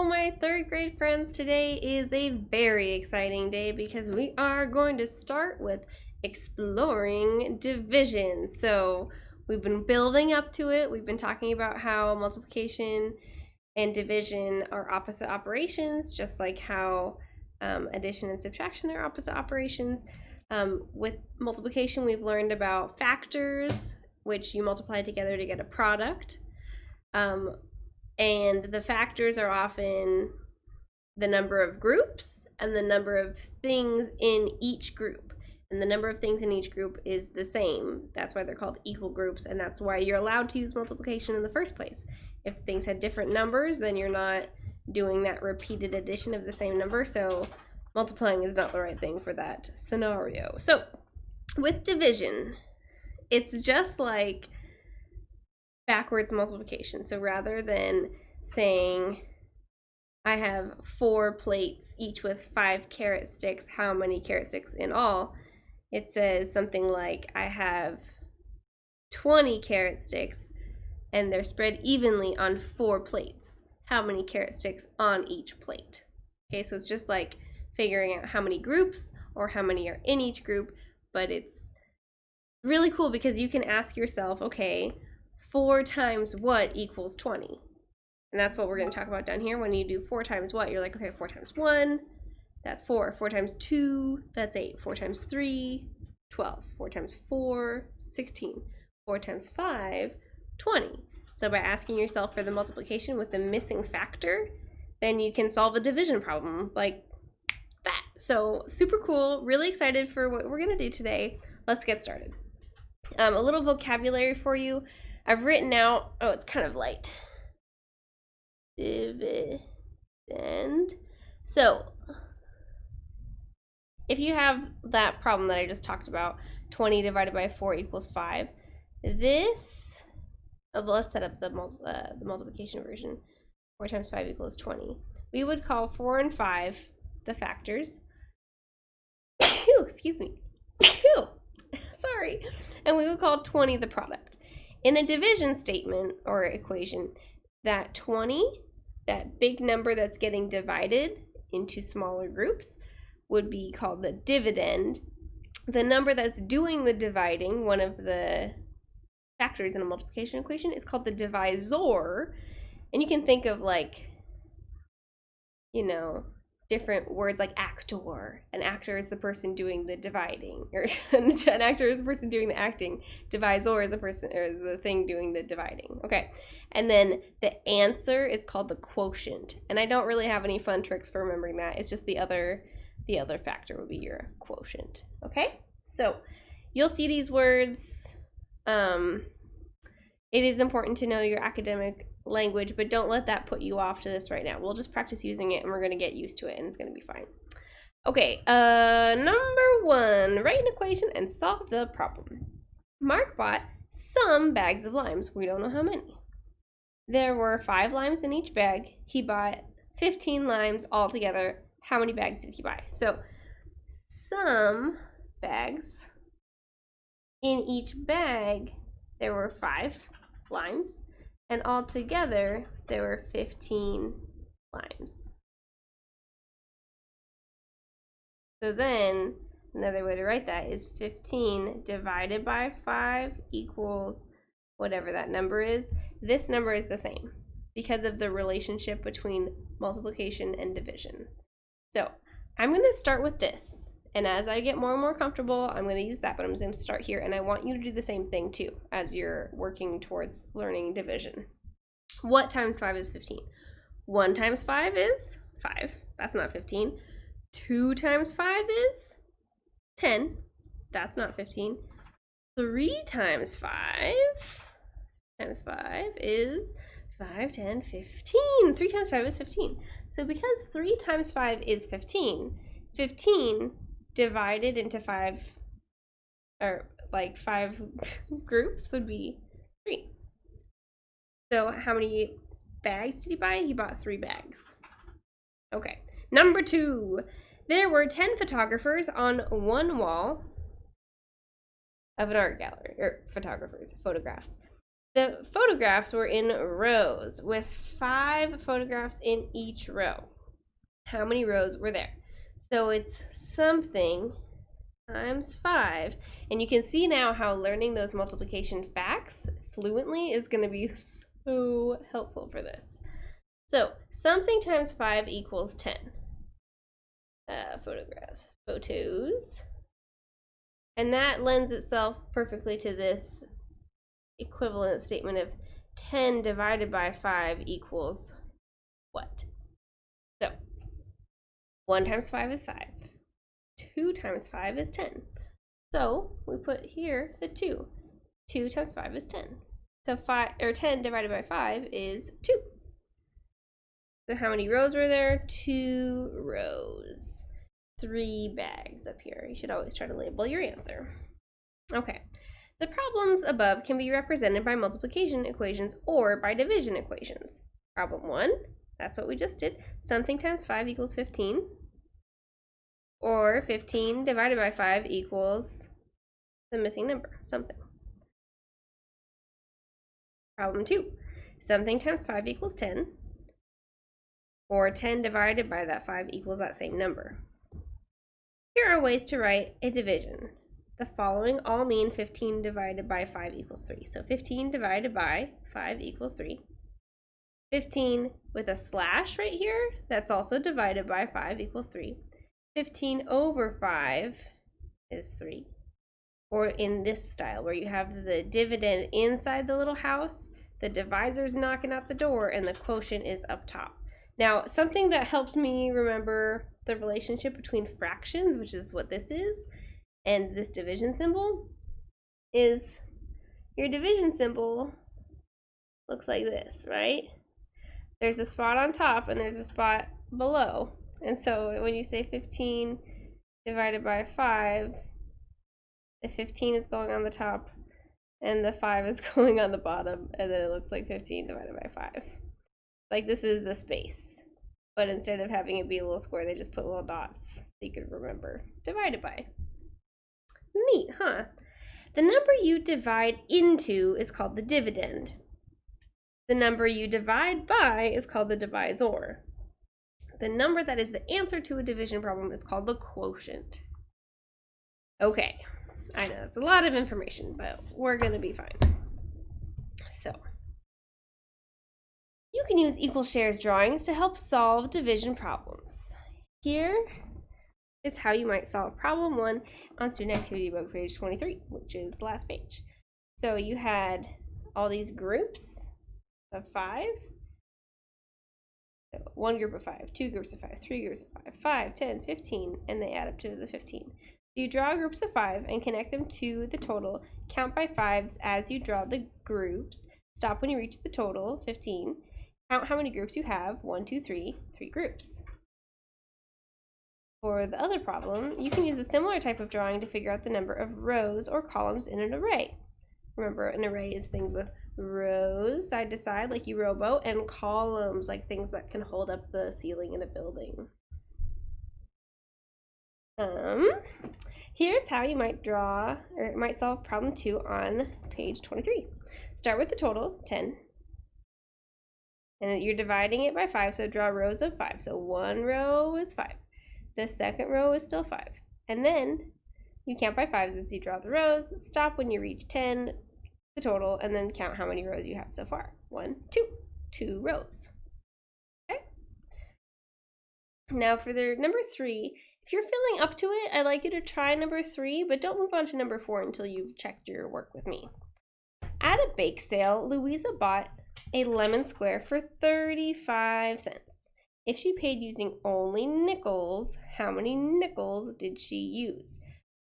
my third grade friends. Today is a very exciting day because we are going to start with exploring division. So we've been building up to it. We've been talking about how multiplication and division are opposite operations, just like how addition and subtraction are opposite operations. With multiplication, we've learned about factors, which you multiply together to get a product. And the factors are often the number of groups and the number of things in each group. And the number of things in each group is the same. That's why they're called equal groups, and that's why you're allowed to use multiplication in the first place. If things had different numbers, then you're not doing that repeated addition of the same number, so multiplying is not the right thing for that scenario. So with division, it's just like backwards multiplication. So rather than saying I have 4 plates each with 5 carrot sticks, how many carrot sticks in all, it says something like I have 20 carrot sticks and they're spread evenly on 4 plates. How many carrot sticks on each plate? Okay, so it's just like figuring out how many groups or how many are in each group, but it's really cool because you can ask yourself, okay, 4 times what equals 20? And that's what we're going to talk about down here. When you do 4 times what, you're like, okay, 4 times 1, that's 4. 4 times 2, that's 8. 4 times 3, 12. 4 times 4, 16. 4 times 5, 20. So by asking yourself for the multiplication with the missing factor, then you can solve a division problem like that. So super cool. Really excited for what we're going to do today. Let's get started. A little vocabulary for you. I've written out, oh, it's kind of light. Dividend. So if you have that problem that I just talked about, 20 divided by 4 equals 5, this, let's set up the multiplication version. 4 times 5 equals 20. We would call 4 and 5 the factors. Excuse me. Sorry. And we would call 20 the product. In a division statement or equation, that 20, that big number that's getting divided into smaller groups, would be called the dividend. The number that's doing the dividing, one of the factors in a multiplication equation, is called the divisor. And you can think of, like, you know, different words like actor. An actor is the person doing the dividing, or an actor is the person doing the acting. Divisor is the person or the thing doing the dividing. Okay, and then the answer is called the quotient. And I don't really have any fun tricks for remembering that. It's just the other factor would be your quotient. Okay, so you'll see these words. It is important to know your academic language, but don't let that put you off to this right now. We'll just practice using it and we're going to get used to it and it's going to be fine. Okay, number 1, write an equation and solve the problem. Mark bought some bags of limes. We don't know how many. There were 5 limes in each bag. He bought 15 limes altogether. How many bags did he buy? So, some bags. In each bag, there were 5 limes. And altogether, there were 15 limes. So then, another way to write that is 15 divided by 5 equals whatever that number is. This number is the same because of the relationship between multiplication and division. So I'm going to start with this. And as I get more and more comfortable, I'm going to use that, but I'm just going to start here. And I want you to do the same thing too as you're working towards learning division. What times 5 is 15? 1 times 5 is 5. That's not 15. 2 times 5 is 10. That's not 15. 3 times 5 is 5, 10, 15. 3 times 5 is 15. So because 3 times 5 is 15, 15 divided into 5, or like 5 groups would be 3. So how many bags did he buy? He bought 3 bags. Okay. Number 2. There were 10 photographers on one wall of an art gallery, or photographs. The photographs were in rows with 5 photographs in each row. How many rows were there? So it's something times 5. And you can see now how learning those multiplication facts fluently is going to be so helpful for this. So something times 5 equals 10. Photos. And that lends itself perfectly to this equivalent statement of 10 divided by 5 equals what? So 1 times 5 is 5. 2 times 5 is 10. So we put here the 2. 2 times 5 is 10. So 10 divided by 5 is 2. So how many rows were there? 2 rows. 3 bags up here. You should always try to label your answer. Okay. The problems above can be represented by multiplication equations or by division equations. Problem 1, that's what we just did. Something times 5 equals 15. Or 15 divided by 5 equals the missing number, something. Problem 2, something times 5 equals 10. Or 10 divided by that 5 equals that same number. Here are ways to write a division. The following all mean 15 divided by 5 equals 3. So 15 divided by 5 equals 3. 15 with a slash right here, that's also divided by 5 equals 3. 15 over 5 is 3. Or in this style where you have the dividend inside the little house, the divisor's knocking at the door, and the quotient is up top. Now, something that helps me remember the relationship between fractions, which is what this is, and this division symbol, is your division symbol looks like this, right? There's a spot on top and there's a spot below. And so when you say 15 divided by 5, the 15 is going on the top and the 5 is going on the bottom, and then it looks like 15 divided by 5. Like this is the space. But instead of having it be a little square, they just put little dots so you could remember. Divided by. Neat, huh? The number you divide into is called the dividend. The number you divide by is called the divisor. The number that is the answer to a division problem is called the quotient. Okay, I know it's a lot of information, but we're going to be fine. So, you can use equal shares drawings to help solve division problems. Here is how you might solve problem 1 on Student Activity Book, page 23, which is the last page. So you had all these groups of 5. So 1 group of 5, 2 groups of 5, 3 groups of 5, 5, 10, 15, and they add up to the 15. So you draw groups of 5 and connect them to the total. Count by 5s as you draw the groups. Stop when you reach the total, 15. Count how many groups you have, 1, 2, 3, 3 groups. For the other problem, you can use a similar type of drawing to figure out the number of rows or columns in an array. Remember, an array is things with rows side to side, like you row a boat, and columns, like things that can hold up the ceiling in a building. Here's how you might draw, or might solve problem 2 on page 23. Start with the total, 10. And you're dividing it by 5, so draw rows of 5. So 1 row is 5. The second row is still 5. And then you count by 5s as you draw the rows. Stop when you reach 10, the total, and then count how many rows you have so far. 1, 2. 2 rows. Okay? Now for the number 3, if you're feeling up to it, I'd like you to try number 3, but don't move on to number 4 until you've checked your work with me. At a bake sale, Louisa bought a lemon square for 35 cents. If she paid using only nickels, how many nickels did she use?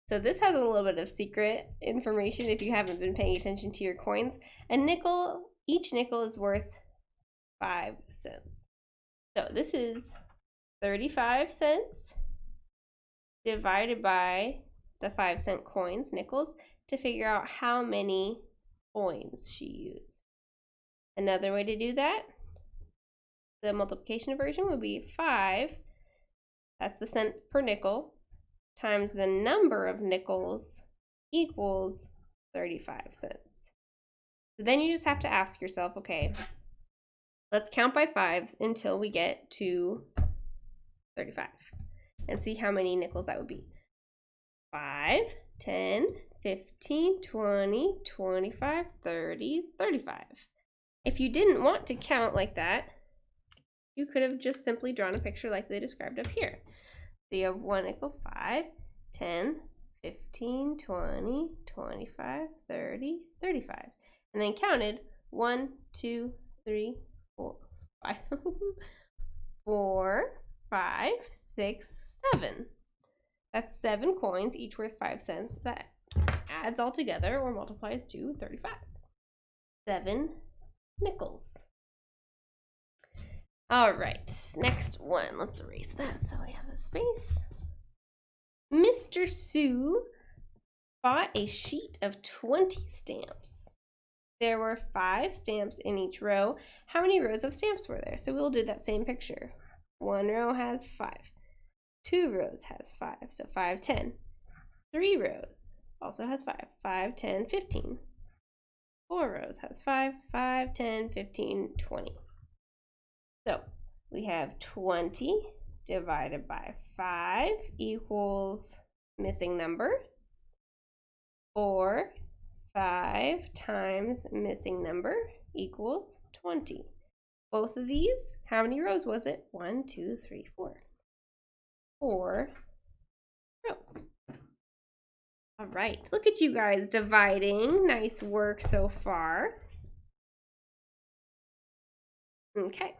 So this has a little bit of secret information if you haven't been paying attention to your coins. A nickel, each nickel is worth 5 cents. So this is 35 cents divided by the 5-cent coins, nickels, to figure out how many coins she used. Another way to do that, the multiplication version would be 5, that's the cent per nickel, times the number of nickels equals 35 cents. So then you just have to ask yourself, okay, let's count by fives until we get to 35 and see how many nickels that would be. 5, 10, 15, 20, 25, 30, 35. If you didn't want to count like that, you could have just simply drawn a picture like they described up here. So you have 1 nickel, 5, 10, 15, 20, 25, 30, 35. And then counted 1, 2, 3, 4, 5, 4, 5, 6, 7. That's 7 coins, each worth 5 cents. That adds all together or multiplies to 35. 7 nickels. All right, next one. Let's erase that so we have the space. Mr. Sue bought a sheet of 20 stamps. There were 5 stamps in each row. How many rows of stamps were there? So we'll do that same picture. 1 row has 5. 2 rows has 5, so 5, 10. 3 rows also has 5. 5, 10, 15. 4 rows has 5. 5, 10, 15, 20. So we have 20 divided by 5 equals missing number, or 5 times missing number equals 20. Both of these, how many rows was it? 1, 2, 3, 4. 4 rows. All right, look at you guys dividing. Nice work so far. Okay.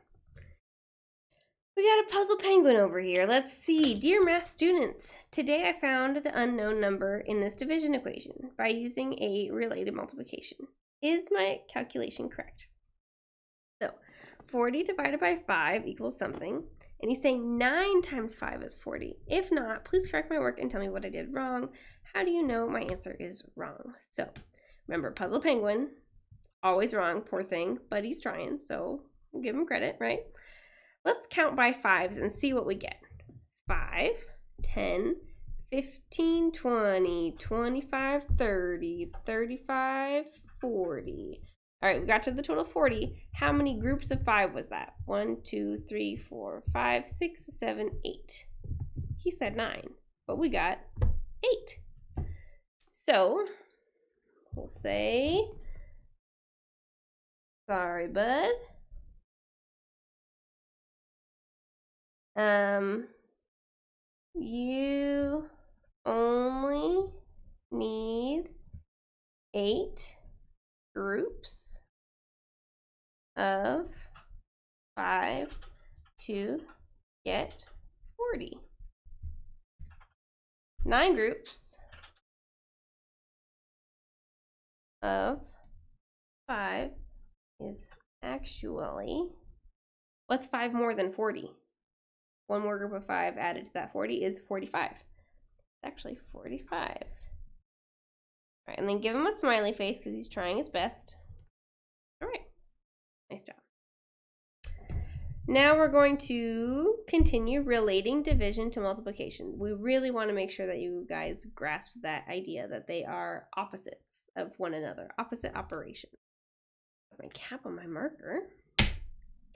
We got a puzzle penguin over here. Let's see. Dear math students, today I found the unknown number in this division equation by using a related multiplication. Is my calculation correct? So 40 divided by 5 equals something. And he's saying 9 times 5 is 40. If not, please correct my work and tell me what I did wrong. How do you know my answer is wrong? So remember, puzzle penguin, always wrong, poor thing, but he's trying, so we'll give him credit, right? Let's count by 5s and see what we get. 5, 10, 15, 20, 25, 30, 35, 40. All right, we got to the total 40. How many groups of 5 was that? 1, 2, 3, 4, 5, 6, 7, 8. He said 9, but we got 8. So we'll say, sorry, bud. You only need 8 groups of 5 to get 40. 9 groups of 5 is actually, what's 5 more than 40? One more group of 5 added to that 40 is 45. It's actually 45. All right, and then give him a smiley face because he's trying his best. All right, nice job. Now we're going to continue relating division to multiplication. We really want to make sure that you guys grasp that idea that they are opposites of one another, opposite operations. Put my cap on my marker.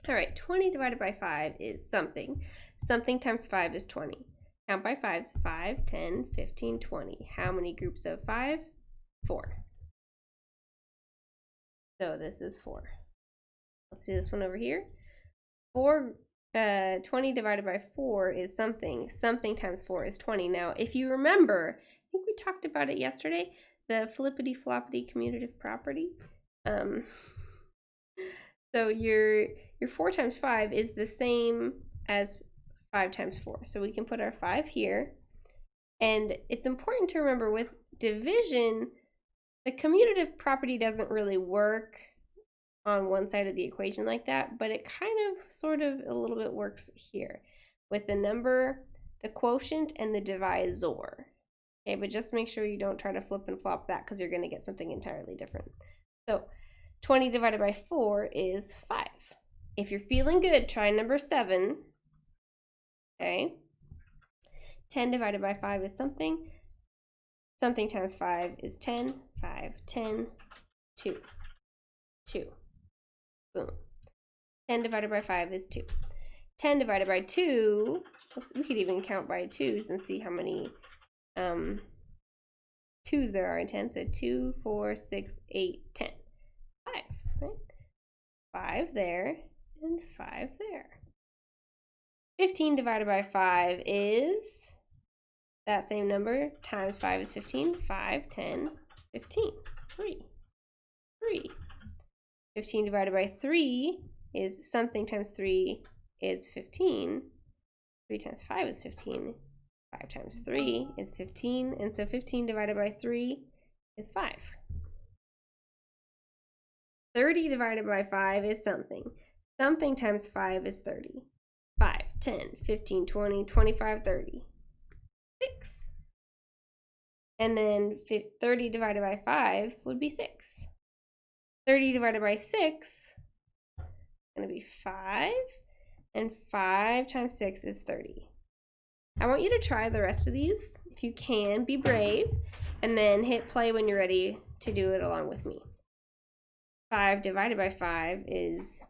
All right, 20 divided by 5 is something. Something times 5 is 20. Count by 5s, 5, 10, 15, 20. How many groups of 5? 4. So this is 4. Let's do this one over here. 20 divided by 4 is something. Something times 4 is 20. Now, if you remember, I think we talked about it yesterday, the flippity-floppity commutative property. So your 4 times 5 is the same as 5 times 4. So we can put our 5 here. And it's important to remember with division, the commutative property doesn't really work on one side of the equation like that, but it kind of sort of a little bit works here with the number, the quotient, and the divisor. Okay, but just make sure you don't try to flip and flop that because you're going to get something entirely different. So 20 divided by 4 is 5. If you're feeling good, try number 7. Okay. 10 divided by 5 is something. Something times 5 is 10. 5, 10, 2. 2. Boom. 10 divided by 5 is 2. 10 divided by 2, we could even count by 2s and see how many 2's there are in 10. So 2, 4, 6, 8, 10. 5, right? 5 there and 5 there. 15 divided by 5 is that same number times 5 is 15. 5, 10, 15. 3. 3. 15 divided by 3 is something times 3 is 15. 3 times 5 is 15. 5 times 3 is 15. And so 15 divided by 3 is 5. 30 divided by 5 is something. Something times 5 is 30. 5, 10, 15, 20, 25, 30. 6. And then 30 divided by 5 would be 6. 30 divided by 6 is going to be 5. And 5 times 6 is 30. I want you to try the rest of these. If you can, be brave. And then hit play when you're ready to do it along with me. 5 divided by 5 is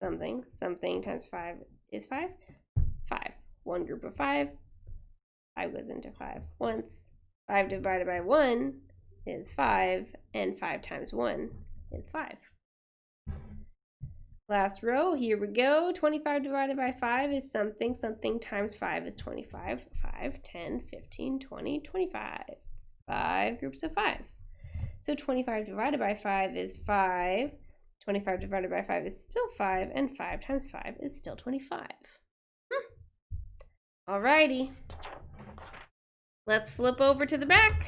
something. Something times 5 is 5. 5. One group of 5. 5 goes into 5 once. 5 divided by 1 is 5. And 5 times 1 is 5. Last row, here we go. 25 divided by 5 is something. Something times 5 is 25. 5, 10, 15, 20, 25. 5 groups of 5. So 25 divided by 5 is 5. 25 divided by 5 is still 5. And 5 times 5 is still 25. Alrighty. Let's flip over to the back.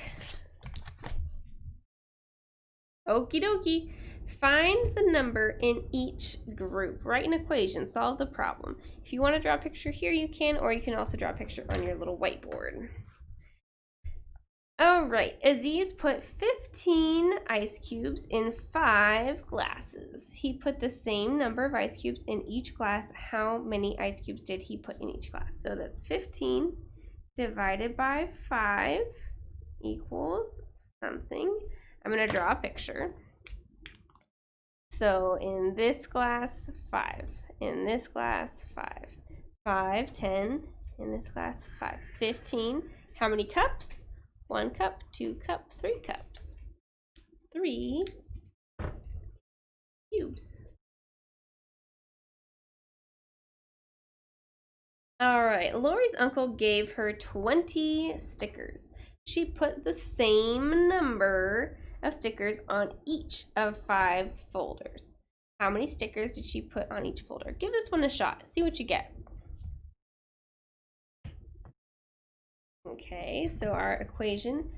Okie dokie. Find the number in each group. Write an equation. Solve the problem. If you want to draw a picture here, you can, or you can also draw a picture on your little whiteboard. All right, Aziz put 15 ice cubes in 5 glasses. He put the same number of ice cubes in each glass. How many ice cubes did he put in each glass? So that's 15 divided by 5 equals something. I'm going to draw a picture. So in this glass, 5. In this glass, 5. 5, 10. In this glass, 5. 15. How many cups? 1 cup, 2 cup, 3 cups. 3 cubes. All right, Lori's uncle gave her 20 stickers. She put the same number of stickers on each of 5 folders. How many stickers did she put on each folder? Give this one a shot. See what you get. Okay, so our equation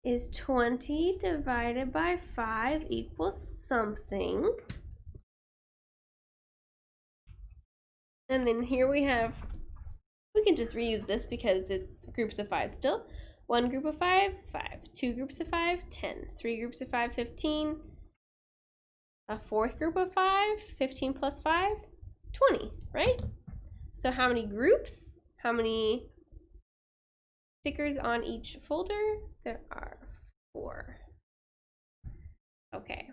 is 20 divided by 5 equals something. And then here we have, we can just reuse this because it's groups of 5 still. 1 group of 5, 5. 2 groups of 5, 10. 3 groups of 5, 15. A 4th group of 5, 15 plus 5, 20, right? So how many groups? How many stickers on each folder? There are 4. Okay.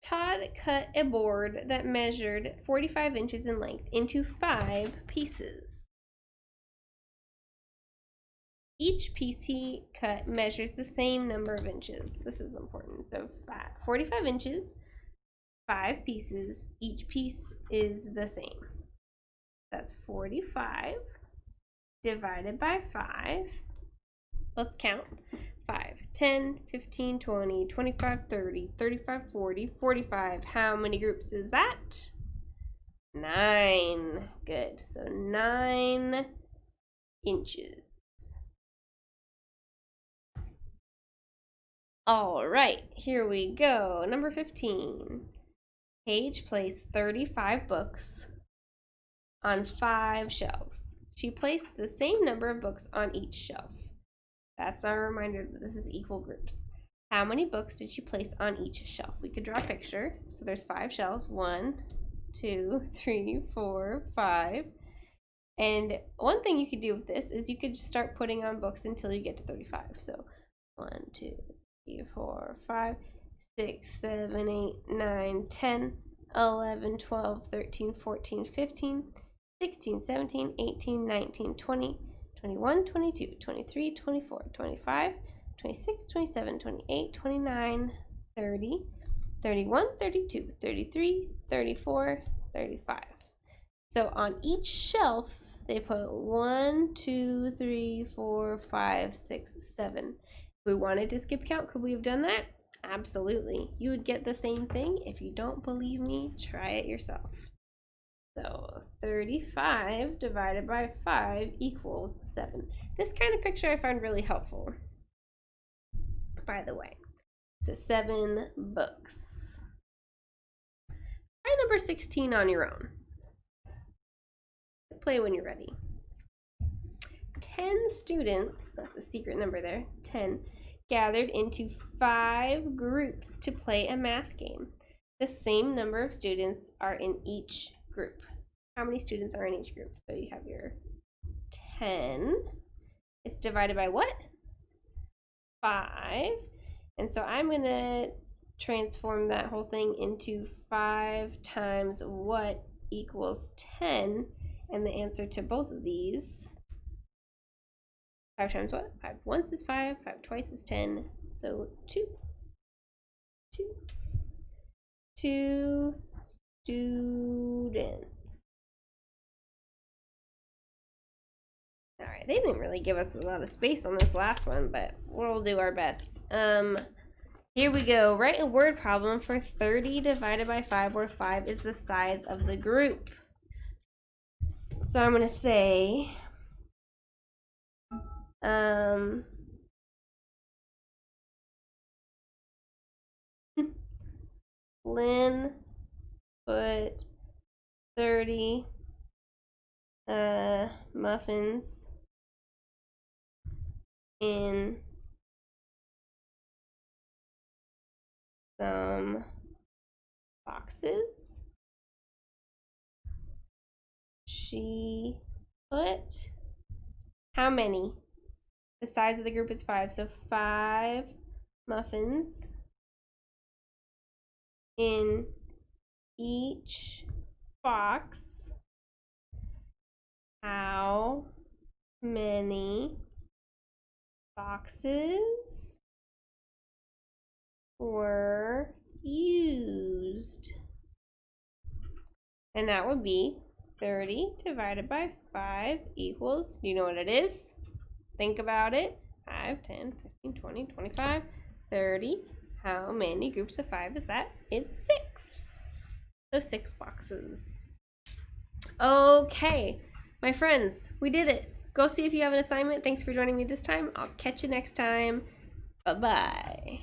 Todd cut a board that measured 45 inches in length into 5 pieces. Each piece he cut measures the same number of inches. This is important. So 45 inches, 5 pieces. Each piece is the same. That's 45 divided by 5. Let's count. 5, 10, 15, 20, 25, 30, 35, 40, 45. How many groups is that? 9. Good. So 9 inches. All right, here we go. Number 15. Paige placed 35 books on 5 shelves. She placed the same number of books on each shelf. That's our reminder that this is equal groups. How many books did she place on each shelf? We could draw a picture. So there's 5 shelves. 1, 2, 3, 4, 5. And one thing you could do with this is you could start putting on books until you get to 35. So 1, 2, 3, 4, 5, 6, 7, 8, 9, 10, 11, 12, 13, 14, 15, 16, 17, 18, 19, 20, 21, 22, 23, 24, 25, 26, 27, 28, 29, 30, 31, 32, 33, 34, 35. So on each shelf, they put 1, 2, 3, 4, 5, 6, 7. If we wanted to skip count, could we have done that? Absolutely. You would get the same thing. If you don't believe me, try it yourself. So 35 divided by 5 equals 7. This kind of picture I found really helpful, by the way. So 7 books. Try number 16 on your own. Play when you're ready. 10 students, that's a secret number there, 10, gathered into 5 groups to play a math game. The same number of students are in each group. How many students are in each group? So you have your 10. It's divided by what? 5. And so I'm going to transform that whole thing into 5 times what equals 10. And the answer to both of these, 5 times what? 5 once is 5, 5 twice is 10. So 2. 2 students. All right, they didn't really give us a lot of space on this last one, but we'll do our best. Here we go. Write a word problem for 30 divided by 5, where 5 is the size of the group. So I'm going to say, Lynn put 30 muffins in some boxes. She put how many? The size of the group is 5, so 5 muffins in each box. How many boxes were used? And that would be 30 divided by 5 equals, do you know what it is? Think about it. 5, 10, 15, 20, 25, 30. How many groups of 5 is that? It's 6. So 6 boxes. Okay, my friends, we did it. Go see if you have an assignment. Thanks for joining me this time. I'll catch you next time. Bye-bye.